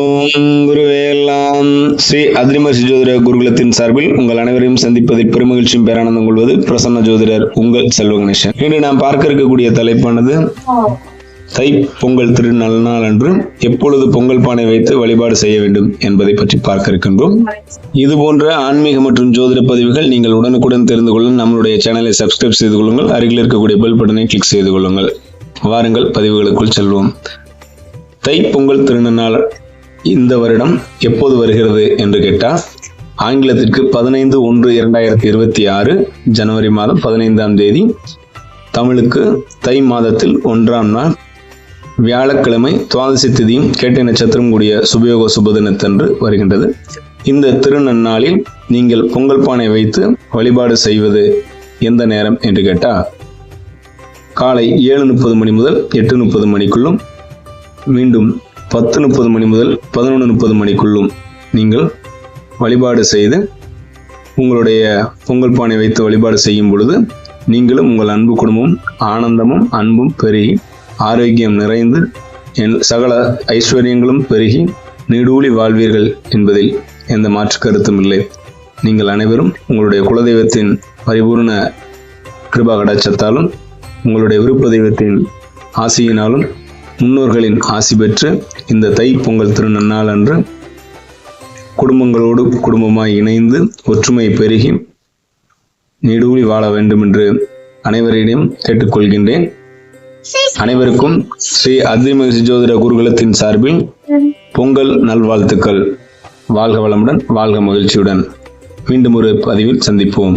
ஓம் குருவேலாம். ஸ்ரீ அத்ரிமஹர்ஷி ஜோதிட குருகுலத்தின் சார்பில் உங்கள் அனைவரையும் சந்திப்பதில் பெருமகிழ்ச்சியும் பேரானந்தம் கொள்வது பிரசன்ன ஜோதிடர் உங்கள் செல்வ கணேசன். இன்று நாம் பார்க்க இருக்கக்கூடிய தலைப்பானது தை பொங்கல் திருநள்ளாள் அன்று எப்பொழுது பொங்கல் பானை வைத்து வழிபாடு செய்ய வேண்டும் என்பதை பற்றி பார்க்க இருக்கின்றோம். இது போன்ற ஆன்மீக மற்றும் ஜோதிட பதிவுகள் நீங்கள் உடனுக்குடன் தெரிந்து கொள்ள நம்மளுடைய சேனலை சப்ஸ்கிரைப் செய்து கொள்ளுங்கள். அருகில் இருக்கக்கூடிய பெல் பட்டனை கிளிக் செய்து கொள்ளுங்கள். வாருங்கள் பதிவுகளுக்குள் செல்வோம். தை பொங்கல் திருநள்ளாள் இந்த வருடம் எப்போது வருகிறது என்று கேட்டால், ஆங்கிலத்திற்கு 15/1/2026 ஜனவரி மாதம் 15ஆம் தேதி, தமிழுக்கு தை மாதத்தில் 1ஆம் நாள் வியாழக்கிழமை துவாதசி திதியும் கேட்டை நட்சத்திரம் கூடிய சுபயோக சுபதினத்தன்று வருகின்றது. இந்த திருநன்னாளில் நீங்கள் பொங்கல் பானை வைத்து வழிபாடு செய்வது எந்த நேரம் என்று கேட்டால், காலை 7:30 மணி முதல் 8:30 மணிக்குள்ளும், மீண்டும் 10:30 மணி முதல் 11:30 மணிக்குள்ளும் நீங்கள் வழிபாடு செய்து உங்களுடைய பொங்கல் பானை வைத்து வழிபாடு செய்யும் பொழுது நீங்களும் உங்கள் அன்பு குடும்பமும் ஆனந்தமும் அன்பும் பெருகி ஆரோக்கியம் நிறைந்து சகல ஐஸ்வர்யங்களும் பெருகி நீடூழி வாழ்வீர்கள் என்பதில் எந்த மாற்று கருத்தும் இல்லை. நீங்கள் அனைவரும் உங்களுடைய குலதெய்வத்தின் பரிபூர்ண கிருபா கடாட்சத்தாலும் உங்களுடைய விருப்ப தெய்வத்தின் ஆசியினாலும் முன்னோர்களின் ஆசி பெற்று இந்த தை பொங்கல் திருநன்னாள் அன்று குடும்பங்களோடு குடும்பமாய் இணைந்து ஒற்றுமை பெருகி நீடூழி வாழ வேண்டும் என்று அனைவரிடம் கேட்டுக்கொள்கின்றேன். அனைவருக்கும் ஸ்ரீ அத்ரிமஹர்ஷி ஜோதிட குருகுலத்தின் சார்பில் பொங்கல் நல்வாழ்த்துக்கள். வாழ்க வளமுடன், வாழ்க மகிழ்ச்சியுடன். மீண்டும் ஒரு பதிவில் சந்திப்போம்.